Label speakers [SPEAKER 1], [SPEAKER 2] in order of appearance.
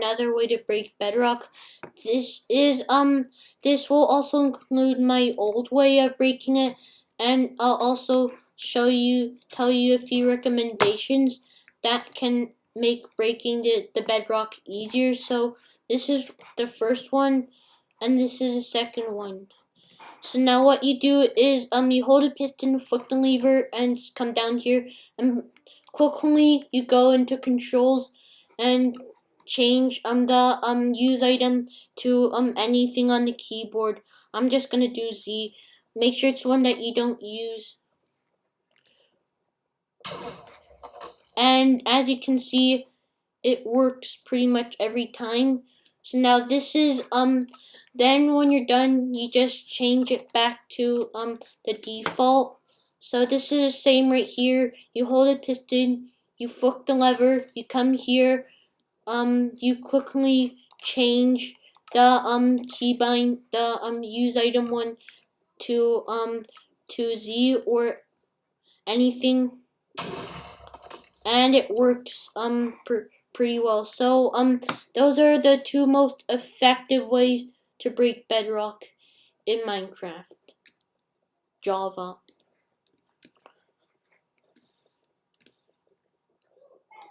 [SPEAKER 1] another way to break Bedrock. This will also include my old way of breaking it, and I'll also tell you a few recommendations that can make breaking the Bedrock easier. So this is the first one, and this is the second one. So now what you do is you hold a piston, flick the lever, and come down here, and quickly you go into controls and change the use item to anything on the keyboard. I'm just gonna do Z. Make sure it's one that you don't use. And as you can see, it works pretty much every time. So now this is then when you're done, you just change it back to the default. So this is the same right here. You hold a piston, you flick the lever, you come here, you quickly change the keybind, the use item one to Z or anything, and it works pretty well. So those are the two most effective ways to break Bedrock in Minecraft. Java.